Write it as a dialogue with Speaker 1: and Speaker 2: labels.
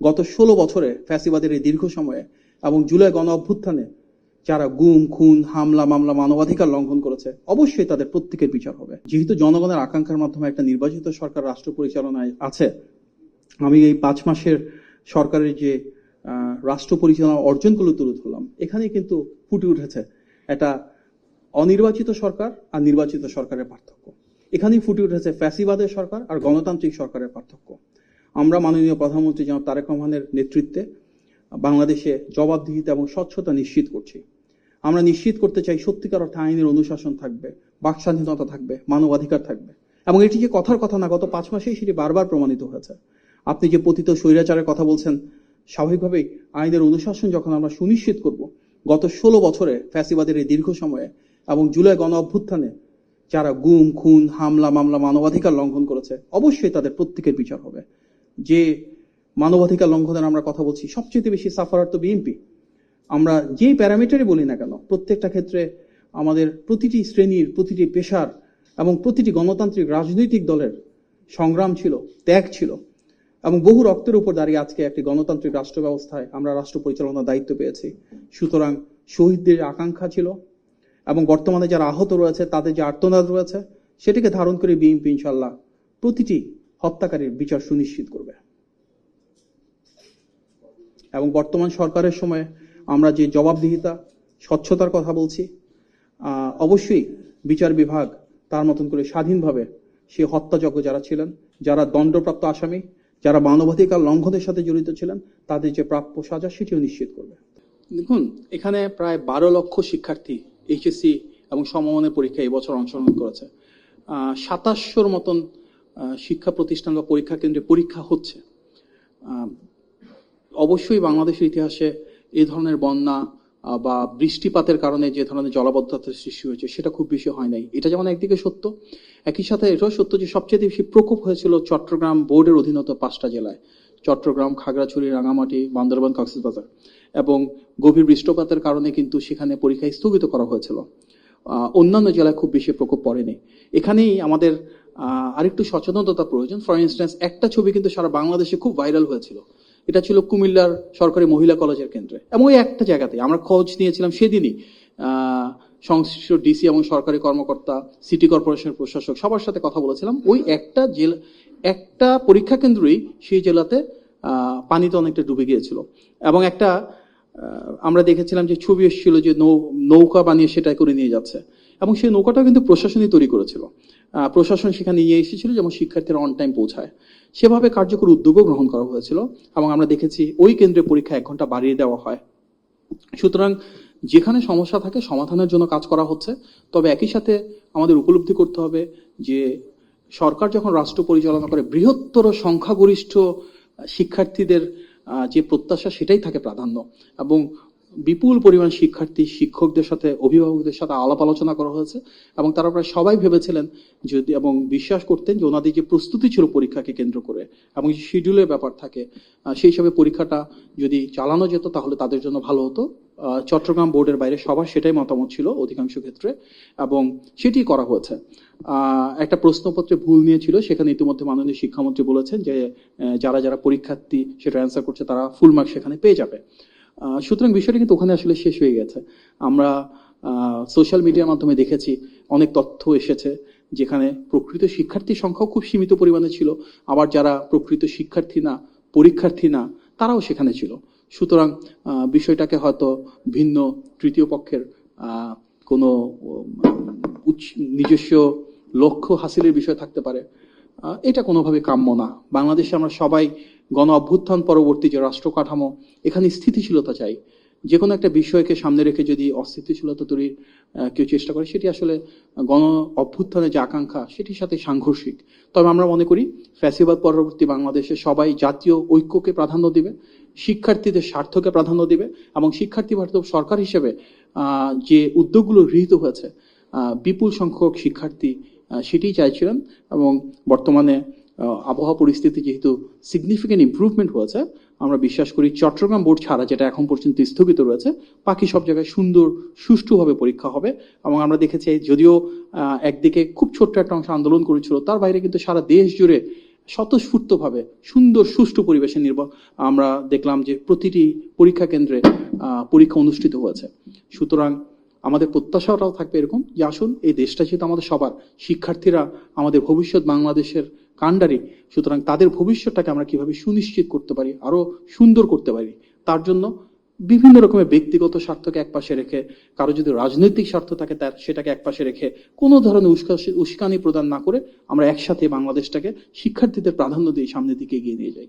Speaker 1: গত 16 বছরে ফ্যাসিবাদের এই দীর্ঘ সময়ে এবং জুলাই গণ অভ্যুত্থানে যারা গুম খুন হামলা মামলা মানবাধিকার লঙ্ঘন করেছে অবশ্যই তাদের প্রত্যেকের বিচার হবে। যেহেতু জনগণের আকাঙ্ক্ষার মাধ্যমে একটা নির্বাচিত সরকার রাষ্ট্র পরিচালনায় আছে, আমি এই 5 মাসের সরকারের যে রাষ্ট্র পরিচালনা অর্জনগুলো তুলে ধরলাম, এখানে কিন্তু ফুটে উঠেছে একটা অনির্বাচিত সরকার আর নির্বাচিত সরকারের পার্থক্য। এখানেই ফুটে উঠেছে ফ্যাসিবাদের সরকার আর গণতান্ত্রিক সরকারের পার্থক্য। আমরা মাননীয় প্রধানমন্ত্রী জনাব তারেক রহমানের নেতৃত্বে বাংলাদেশে জবাবদিহিতা এবং স্বচ্ছতা নিশ্চিত করছি। আমরা নিশ্চিত করতে চাই সত্যিকার অর্থে আইনের অনুশাসন থাকবে, বাক স্বাধীনতা থাকবে, মানবাধিকার থাকবে। এবং এটি যে কথার কথা না, গত 5 মাসেই সেটি বারবার প্রমাণিত হয়েছে। আপনি যে পতিত স্বৈরাচারের কথা বলছেন, স্বাভাবিকভাবেই আইনের অনুশাসন যখন আমরা সুনিশ্চিত করব, গত 16 বছরে ফ্যাসিবাদের এই দীর্ঘ সময়ে এবং জুলাই গণ অভ্যুত্থানে যারা গুম খুন হামলা মামলা মানবাধিকার লঙ্ঘন করেছে অবশ্যই তাদের প্রত্যেকের বিচার হবে। যে মানবাধিকার লঙ্ঘনের আমরা কথা বলছি, সবচেয়ে বেশি সাফারার তো বিএনপি। আমরা যেই প্যারামিটারই বলি না কেন, প্রত্যেকটা ক্ষেত্রে আমাদের প্রতিটি শ্রেণীর, প্রতিটি পেশার এবং প্রতিটি গণতান্ত্রিক রাজনৈতিক দলের সংগ্রাম ছিল, ত্যাগ ছিল এবং বহু রক্তের উপর দাঁড়িয়ে আজকে একটি গণতান্ত্রিক রাষ্ট্র ব্যবস্থায় আমরা রাষ্ট্র পরিচালনার দায়িত্ব পেয়েছি। সুতরাং শহীদদের আকাঙ্ক্ষা ছিল এবং বর্তমানে যারা আহত রয়েছে তাদের যে আর্তনাদ রয়েছে, সেটিকে ধারণ করে বিএনপি ইনশাল্লাহ প্রতিটি হত্যাকারীর বিচার সুনিশ্চিত করবে। এবং বর্তমান সরকারের সময় আমরা যে জবাবদিহিতা স্বচ্ছতার কথা বলছি, অবশ্যই বিচার বিভাগ তার মতন করে স্বাধীনভাবে সেই হত্যাযজ্ঞ যারা ছিলেন, যারা দণ্ডপ্রাপ্ত আসামি, যারা মানবাধিকার লঙ্ঘনের সাথে জড়িত ছিলেন, তাদের যে প্রাপ্য সাজা সেটিও নিশ্চিত করবে। দেখুন, এখানে প্রায় 12 লক্ষ শিক্ষার্থী এইচএসসি এবং সমমানের পরীক্ষা এই বছর অংশগ্রহণ করেছে। 2700-র মতন শিক্ষা প্রতিষ্ঠান বা পরীক্ষা কেন্দ্রে পরীক্ষা হচ্ছে। অবশ্যই বাংলাদেশের ইতিহাসে এই ধরনের বন্যা বা বৃষ্টিপাতের কারণে যে ধরনের জলাবদ্ধতার সৃষ্টি হয়েছে সেটা খুব বেশি হয় নাই। এটা যেমন একদিকে সত্য, একই সাথে এটাও সত্য যে সবচেয়ে বেশি প্রকোপ হয়েছিল চট্টগ্রাম বোর্ডের অধীনত 5টা জেলায়, চট্টগ্রাম, খাগড়াছড়ি, রাঙামাটি, বান্দরবান, কক্সবাজার। এবং গভীর বৃষ্টিপাতের কারণে কিন্তু সেখানে পরীক্ষা স্থগিত করা হয়েছিল। অন্যান্য জেলায় খুব বেশি প্রকোপ পড়েনি। এখানেই আমাদের আরেকটু সচেতনতা প্রয়োজন। ফর ইনস্ট্যান্স, একটা ছবি কিন্তু সারা বাংলাদেশে খুব ভাইরাল হয়েছিল। এটা ছিল কুমিল্লার সরকারি মহিলা কলেজের কেন্দ্রে, এবং ওই একটা জায়গাতে আমরা খোঁজ নিয়েছিলাম সেদিনই। সংশ্লিষ্ট ডিসি এবং সরকারি কর্মকর্তা, সিটি কর্পোরেশনের প্রশাসক সবার সাথে কথা বলেছিলাম। ওই একটা পরীক্ষা কেন্দ্রই সেই জেলাতে পানিতে অনেকটা ডুবে গিয়েছিল। এবং আমরা দেখেছিলাম যে ছবি এসেছিল যে নৌকা বানিয়ে সেটা করে নিয়ে যাচ্ছে, এবং সেই নৌকাটাও কিন্তু প্রশাসনই তৈরি করেছিল। প্রশাসন সেখানে নিয়ে এসেছিল যেমন শিক্ষার্থীরা অন টাইম পৌঁছায়। সেভাবে কার্যকর উদ্যোগও গ্রহণ করা হয়েছিল, এবং আমরা দেখেছি ওই কেন্দ্রে পরীক্ষা 1 ঘন্টা বাড়িয়ে দেওয়া হয়। সুতরাং যেখানে সমস্যা থাকে সমাধানের জন্য কাজ করা হচ্ছে। তবে একই সাথে আমাদের উপলব্ধি করতে হবে যে সরকার যখন রাষ্ট্র পরিচালনা করে, বৃহত্তর সংখ্যাগরিষ্ঠ শিক্ষার্থীদের যে প্রত্যাশা সেটাই থাকে প্রাধান্য। এবং বিপুল পরিমাণ শিক্ষার্থী, শিক্ষকদের সাথে, অভিভাবকদের সাথে আলাপ আলোচনা করা হয়েছে, এবং তারা প্রায় সবাই ভেবেছিলেন যদি এবং বিশ্বাস করতেন যে ওনাদের যে প্রস্তুতি ছিল পরীক্ষাকে কেন্দ্র করে এবং যে শিডিউলের ব্যাপার থাকে, সেই হিসাবে পরীক্ষাটা যদি চালানো যেত তাহলে তাদের জন্য ভালো হতো। চট্টগ্রাম বোর্ডের বাইরে সবার সেটাই মতামত ছিল অধিকাংশ ক্ষেত্রে, এবং সেটি করা হয়েছে। একটা প্রশ্নপত্রে ভুল নিয়েছিল, সেখানে ইতিমধ্যে মাননীয় শিক্ষামন্ত্রী বলেছেন যে যারা যারা পরীক্ষার্থী সেটা অ্যান্সার করছে তারা ফুল মার্ক সেখানে পেয়ে যাবে। সুতরাং বিষয়টা কিন্তু ওখানে আসলে শেষ হয়ে গেছে। আমরা সোশ্যাল মিডিয়ার মাধ্যমে দেখেছি অনেক তথ্য এসেছে যেখানে প্রকৃত শিক্ষার্থীর সংখ্যাও খুব সীমিত পরিমাণে ছিল, আবার যারা প্রকৃত শিক্ষার্থী না, পরীক্ষার্থী না, তারাও সেখানে ছিল। সুতরাং বিষয়টাকে হয়তো ভিন্ন তৃতীয় পক্ষের কোনো নিজস্ব লক্ষ্য হাসিলের বিষয় থাকতে পারে। এটা কোনোভাবে কাম্য না। বাংলাদেশে আমরা সবাই গণ অভ্যুত্থান পরবর্তী যে রাষ্ট্র কাঠামো, এখানে স্থিতিশীলতা চাই। যে কোনো একটা বিষয়কে সামনে রেখে যদি অস্থিতিশীলতা তৈরির কেউ চেষ্টা করে, সেটি আসলে গণ অভ্যুত্থানের যে আকাঙ্ক্ষা সেটির সাথে সাংঘর্ষিক। তবে আমরা মনে করি ফ্যাসিবাদ পরবর্তী বাংলাদেশে সবাই জাতীয় ঐক্যকে প্রাধান্য দিবে, শিক্ষার্থীদের স্বার্থকে প্রাধান্য দিবে, এবং শিক্ষার্থী বান্ধব সরকার হিসেবে যে উদ্যোগগুলো গৃহীত হয়েছে, বিপুল সংখ্যক শিক্ষার্থী সেটি চাইছিলেন। এবং বর্তমানে আবহাওয়া পরিস্থিতি যেহেতু সিগনিফিকেন্ট ইমপ্রুভমেন্ট হয়েছে, আমরা বিশ্বাস করি চট্টগ্রাম বোর্ড ছাড়া, যেটা এখন পর্যন্ত স্থগিত রয়েছে, বাকি সব জায়গায় সুন্দর সুষ্ঠুভাবে পরীক্ষা হবে। এবং আমরা দেখেছি যদিও একদিকে খুব ছোট্ট একটা অংশ আন্দোলন করেছিল, তার বাইরে কিন্তু সারা দেশ জুড়ে স্বতঃস্ফূর্তভাবে সুন্দর সুষ্ঠু পরিবেশে আমরা দেখলাম যে প্রতিটি পরীক্ষা কেন্দ্রে পরীক্ষা অনুষ্ঠিত হয়েছে। সুতরাং আমাদের প্রত্যাশাটাও থাকবে এরকম যে আসুন, এই দেশটা যেহেতু আমাদের সবার, শিক্ষার্থীরা আমাদের ভবিষ্যৎ, বাংলাদেশের কাণ্ডারি, সুতরাং তাদের ভবিষ্যৎটাকে আমরা কিভাবে সুনিশ্চিত করতে পারি, আরো সুন্দর করতে পারি, তার জন্য বিভিন্ন রকমের ব্যক্তিগত স্বার্থকে একপাশে রেখে, কারো যদি রাজনৈতিক স্বার্থ থাকে তার সেটাকে একপাশে রেখে, কোনো ধরনের উস্কানি প্রদান না করে আমরা একসাথে বাংলাদেশটাকে শিক্ষার্থীদের প্রাধান্য দিয়ে সামনের দিকে এগিয়ে নিয়ে যাই।